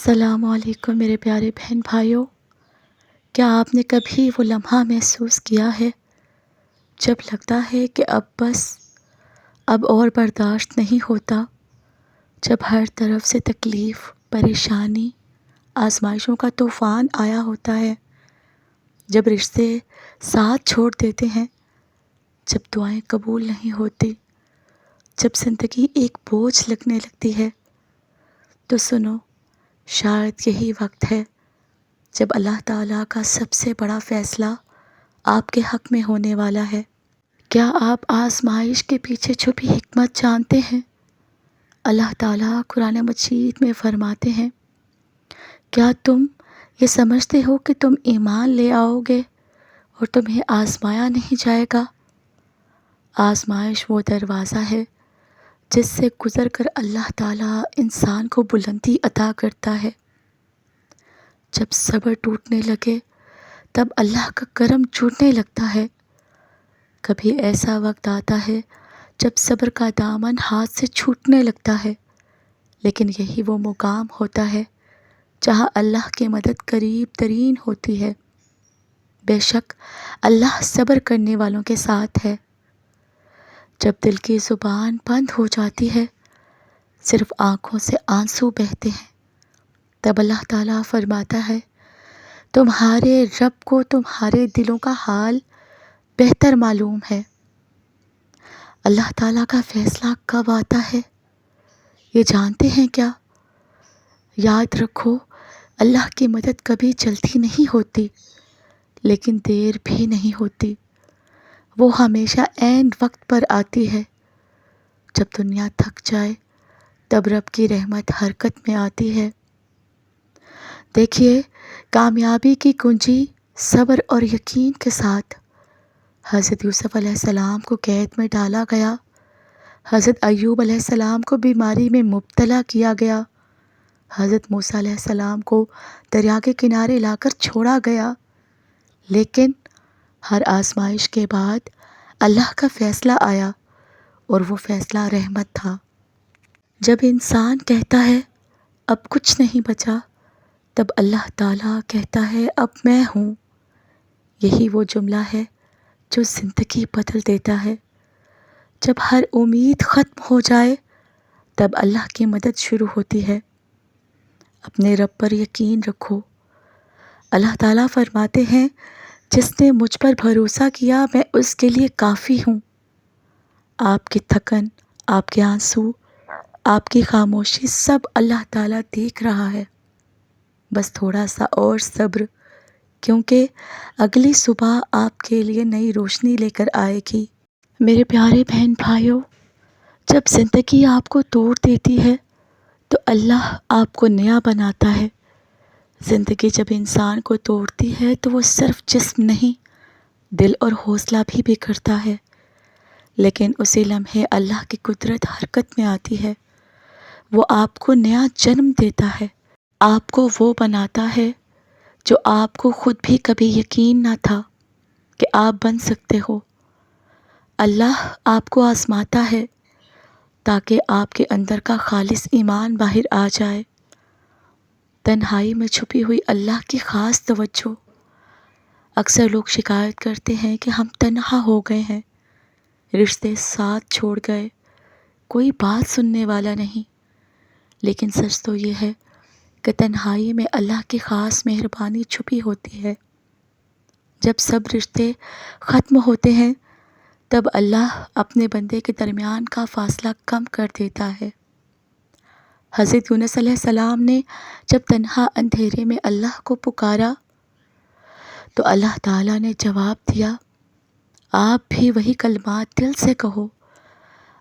السلام علیکم میرے پیارے بہن بھائیوں، کیا آپ نے کبھی وہ لمحہ محسوس کیا ہے جب لگتا ہے کہ اب اور برداشت نہیں ہوتا، جب ہر طرف سے تکلیف، پریشانی، آزمائشوں کا طوفان آیا ہوتا ہے، جب رشتے ساتھ چھوڑ دیتے ہیں، جب دعائیں قبول نہیں ہوتی، جب زندگی ایک بوجھ لگنے لگتی ہے، تو سنو، شاید یہی وقت ہے جب اللہ تعالیٰ کا سب سے بڑا فیصلہ آپ کے حق میں ہونے والا ہے۔ کیا آپ آزمائش کے پیچھے چھپی حکمت جانتے ہیں؟ اللہ تعالیٰ قرآن مجید میں فرماتے ہیں، کیا تم یہ سمجھتے ہو کہ تم ایمان لے آؤ گے اور تمہیں آزمایا نہیں جائے گا؟ آزمائش وہ دروازہ ہے جس سے گزر کر اللہ تعالیٰ انسان کو بلندی عطا کرتا ہے۔ جب صبر ٹوٹنے لگے تب اللہ کا کرم چھوٹنے لگتا ہے۔ کبھی ایسا وقت آتا ہے جب صبر کا دامن ہاتھ سے چھوٹنے لگتا ہے، لیکن یہی وہ مقام ہوتا ہے جہاں اللہ کی مدد قریب ترین ہوتی ہے۔ بے شک اللہ صبر کرنے والوں کے ساتھ ہے۔ جب دل کی زبان بند ہو جاتی ہے، صرف آنکھوں سے آنسو بہتے ہیں، تب اللہ تعالیٰ فرماتا ہے، تمہارے رب کو تمہارے دلوں کا حال بہتر معلوم ہے۔ اللہ تعالیٰ کا فیصلہ کب آتا ہے، یہ جانتے ہیں کیا؟ یاد رکھو، اللہ کی مدد کبھی جلدی نہیں ہوتی، لیکن دیر بھی نہیں ہوتی۔ وہ ہمیشہ عین وقت پر آتی ہے۔ جب دنیا تھک جائے تب رب کی رحمت حرکت میں آتی ہے۔ دیکھیے، کامیابی کی کنجی صبر اور یقین کے ساتھ۔ حضرت یوسف علیہ السلام کو قید میں ڈالا گیا، حضرت ایوب علیہ السلام کو بیماری میں مبتلا کیا گیا، حضرت موسیٰ علیہ السلام کو دریا کے کنارے لا کر چھوڑا گیا، لیکن ہر آزمائش کے بعد اللہ کا فیصلہ آیا، اور وہ فیصلہ رحمت تھا۔ جب انسان کہتا ہے اب کچھ نہیں بچا، تب اللہ تعالیٰ کہتا ہے اب میں ہوں۔ یہی وہ جملہ ہے جو زندگی بدل دیتا ہے۔ جب ہر امید ختم ہو جائے تب اللہ کی مدد شروع ہوتی ہے۔ اپنے رب پر یقین رکھو۔ اللہ تعالیٰ فرماتے ہیں، جس نے مجھ پر بھروسہ کیا میں اس کے لیے کافی ہوں۔ آپ کی تھکن، آپ کے آنسو، آپ کی خاموشی سب اللہ تعالیٰ دیکھ رہا ہے۔ بس تھوڑا سا اور صبر، کیونکہ اگلی صبح آپ کے لیے نئی روشنی لے کر آئے گی۔ میرے پیارے بہن بھائیوں، جب زندگی آپ کو توڑ دیتی ہے تو اللہ آپ کو نیا بناتا ہے۔ زندگی جب انسان کو توڑتی ہے تو وہ صرف جسم نہیں، دل اور حوصلہ بھی بکھرتا ہے، لیکن اسی لمحے اللہ کی قدرت حرکت میں آتی ہے۔ وہ آپ کو نیا جنم دیتا ہے، آپ کو وہ بناتا ہے جو آپ کو خود بھی کبھی یقین نہ تھا کہ آپ بن سکتے ہو۔ اللہ آپ کو آزماتا ہے تاکہ آپ کے اندر کا خالص ایمان باہر آ جائے۔ تنہائی میں چھپی ہوئی اللہ کی خاص توجہ۔ اکثر لوگ شکایت کرتے ہیں کہ ہم تنہا ہو گئے ہیں، رشتے ساتھ چھوڑ گئے، کوئی بات سننے والا نہیں، لیکن سچ تو یہ ہے کہ تنہائی میں اللہ کی خاص مہربانی چھپی ہوتی ہے۔ جب سب رشتے ختم ہوتے ہیں تب اللہ اپنے بندے کے درمیان کا فاصلہ کم کر دیتا ہے۔ حضرت یونس علیہ السلام نے جب تنہا اندھیرے میں اللہ کو پکارا تو اللہ تعالیٰ نے جواب دیا، آپ بھی وہی کلمات دل سے کہو،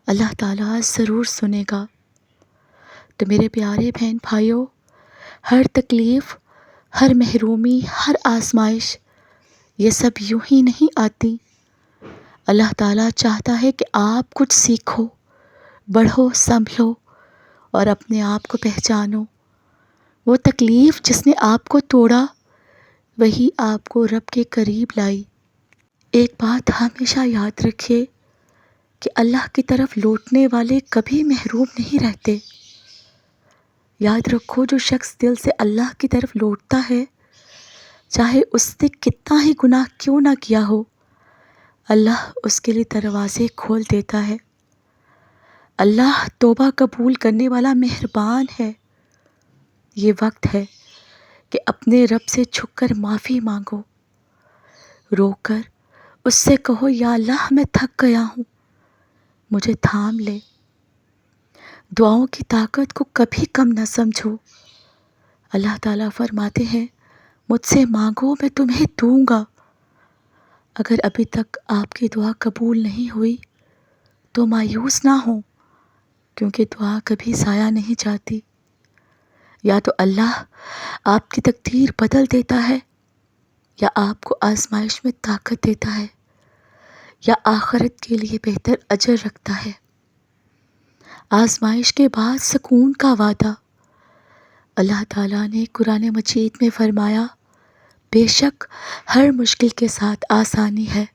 اللہ تعالیٰ ضرور سنے گا۔ تو میرے پیارے بہن بھائیوں، ہر تکلیف، ہر محرومی، ہر آزمائش، یہ سب یوں ہی نہیں آتی۔ اللہ تعالیٰ چاہتا ہے کہ آپ کچھ سیکھو، بڑھو، سنبھلو اور اپنے آپ کو پہچانو۔ وہ تکلیف جس نے آپ کو توڑا، وہی آپ کو رب کے قریب لائی۔ ایک بات ہمیشہ یاد رکھیے کہ اللہ کی طرف لوٹنے والے کبھی محروم نہیں رہتے۔ یاد رکھو جو شخص دل سے اللہ کی طرف لوٹتا ہے، چاہے اس نے کتنا ہی گناہ کیوں نہ کیا ہو، اللہ اس کے لیے دروازے کھول دیتا ہے۔ اللہ توبہ قبول کرنے والا مہربان ہے۔ یہ وقت ہے کہ اپنے رب سے جھک کر معافی مانگو، رو کر اس سے کہو یا اللہ میں تھک گیا ہوں، مجھے تھام لے۔ دعاؤں کی طاقت کو کبھی کم نہ سمجھو۔ اللہ تعالیٰ فرماتے ہیں مجھ سے مانگو میں تمہیں دوں گا۔ اگر ابھی تک آپ کی دعا قبول نہیں ہوئی تو مایوس نہ ہوں، کیونکہ دعا کبھی ضائع نہیں جاتی۔ یا تو اللہ آپ کی تقدیر بدل دیتا ہے، یا آپ کو آزمائش میں طاقت دیتا ہے، یا آخرت کے لیے بہتر اجر رکھتا ہے۔ آزمائش کے بعد سکون کا وعدہ۔ اللہ تعالیٰ نے قرآن مجید میں فرمایا بے شک ہر مشکل کے ساتھ آسانی ہے۔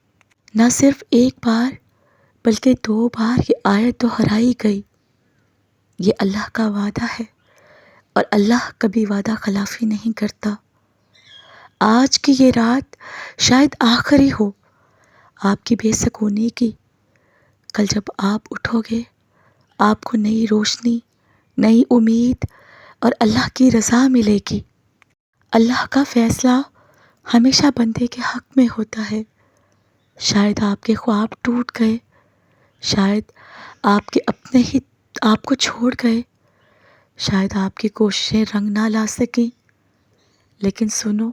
نہ صرف ایک بار بلکہ 2 بار یہ آیت دہرائی گئی۔ یہ اللہ کا وعدہ ہے اور اللہ کبھی وعدہ خلافی نہیں کرتا۔ آج کی یہ رات شاید آخری ہو آپ کی بے سکونی کی۔ کل جب آپ اٹھو گے آپ کو نئی روشنی، نئی امید اور اللہ کی رضا ملے گی۔ اللہ کا فیصلہ ہمیشہ بندے کے حق میں ہوتا ہے۔ شاید آپ کے خواب ٹوٹ گئے، شاید آپ کے اپنے ہی آپ کو چھوڑ گئے، شاید آپ کی کوششیں رنگ نہ لا سکیں، لیکن سنو،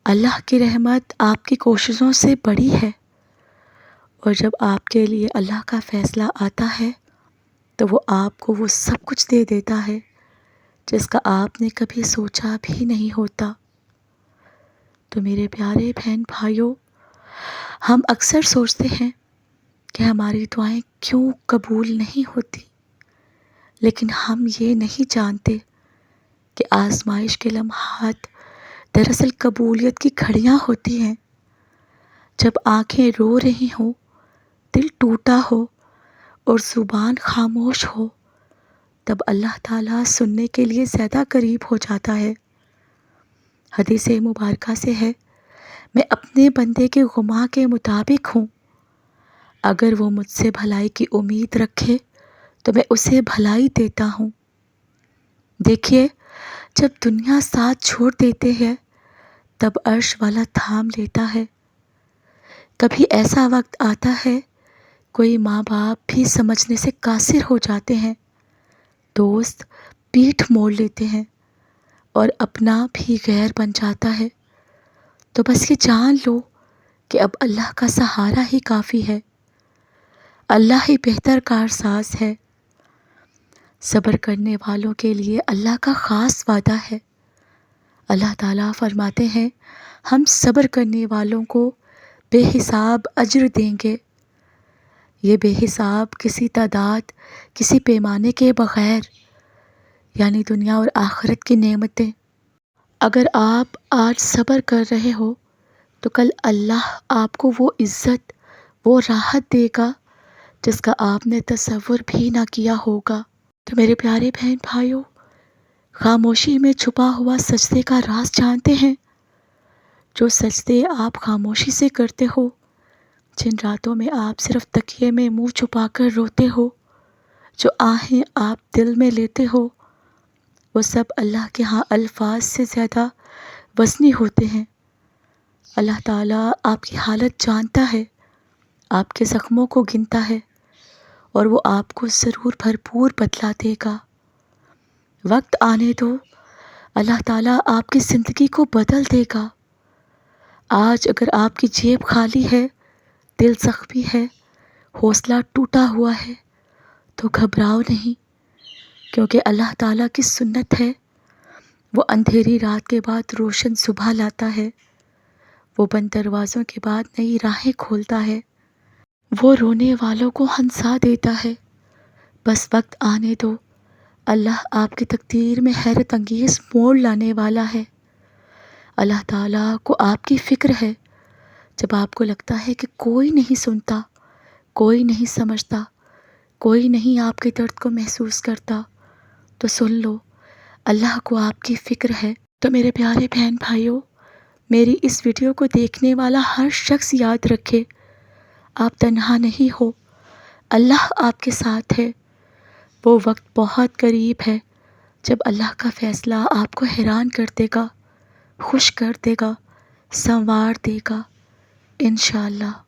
اللہ کی رحمت آپ کی کوششوں سے بڑی ہے، اور جب آپ کے لیے اللہ کا فیصلہ آتا ہے تو وہ آپ کو وہ سب کچھ دے دیتا ہے جس کا آپ نے کبھی سوچا بھی نہیں ہوتا۔ تو میرے پیارے بہن بھائیوں، ہم اکثر سوچتے ہیں کہ ہماری دعائیں کیوں قبول نہیں ہوتی، لیکن ہم یہ نہیں جانتے کہ آزمائش کے لمحات دراصل قبولیت کی گھڑیاں ہوتی ہیں۔ جب آنکھیں رو رہی ہوں، دل ٹوٹا ہو اور زبان خاموش ہو، تب اللہ تعالیٰ سننے کے لیے زیادہ قریب ہو جاتا ہے۔ حدیث مبارکہ سے ہے میں اپنے بندے کے گماں کے مطابق ہوں، اگر وہ مجھ سے بھلائی کی امید رکھے تو میں اسے بھلائی دیتا ہوں۔ دیکھیے، جب دنیا ساتھ چھوڑ دیتے ہیں تب عرش والا تھام لیتا ہے۔ کبھی ایسا وقت آتا ہے کوئی ماں باپ بھی سمجھنے سے قاصر ہو جاتے ہیں، دوست پیٹھ موڑ لیتے ہیں اور اپنا بھی غیر بن جاتا ہے، تو بس یہ جان لو کہ اب اللہ کا سہارا ہی کافی ہے، اللہ ہی بہتر کارساز ہے۔ صبر کرنے والوں کے لیے اللہ کا خاص وعدہ ہے۔ اللہ تعالیٰ فرماتے ہیں ہم صبر کرنے والوں کو بے حساب اجر دیں گے۔ یہ بے حساب کسی تعداد، کسی پیمانے کے بغیر، یعنی دنیا اور آخرت کی نعمتیں۔ اگر آپ آج صبر کر رہے ہو تو کل اللہ آپ کو وہ عزت، وہ راحت دے گا جس کا آپ نے تصور بھی نہ کیا ہوگا۔ تو میرے پیارے بہن بھائیوں، خاموشی میں چھپا ہوا سجدے کا راز جانتے ہیں؟ جو سجدے آپ خاموشی سے کرتے ہو، جن راتوں میں آپ صرف تکیے میں منہ چھپا کر روتے ہو، جو آہیں آپ دل میں لیتے ہو، وہ سب اللہ کے ہاں الفاظ سے زیادہ وزنی ہوتے ہیں۔ اللہ تعالیٰ آپ کی حالت جانتا ہے، آپ کے زخموں کو گنتا ہے، اور وہ آپ کو ضرور بھرپور بدلہ دے گا۔ وقت آنے دو، اللہ تعالیٰ آپ کی زندگی کو بدل دے گا۔ آج اگر آپ کی جیب خالی ہے، دل زخمی ہے، حوصلہ ٹوٹا ہوا ہے، تو گھبراؤ نہیں، کیونکہ اللہ تعالیٰ کی سنت ہے، وہ اندھیری رات کے بعد روشن صبح لاتا ہے، وہ بند دروازوں کے بعد نئی راہیں کھولتا ہے، وہ رونے والوں کو ہنسا دیتا ہے۔ بس وقت آنے دو، اللہ آپ کی تقدیر میں حیرت انگیز موڑ لانے والا ہے۔ اللہ تعالیٰ کو آپ کی فکر ہے۔ جب آپ کو لگتا ہے کہ کوئی نہیں سنتا، کوئی نہیں سمجھتا، کوئی نہیں آپ کے درد کو محسوس کرتا، تو سن لو، اللہ کو آپ کی فکر ہے۔ تو میرے پیارے بہن بھائیوں، میری اس ویڈیو کو دیکھنے والا ہر شخص یاد رکھے، آپ تنہا نہیں ہو، اللہ آپ کے ساتھ ہے۔ وہ وقت بہت قریب ہے جب اللہ کا فیصلہ آپ کو حیران کر دے گا، خوش کر دے گا، سنوار دے گا، انشاءاللہ۔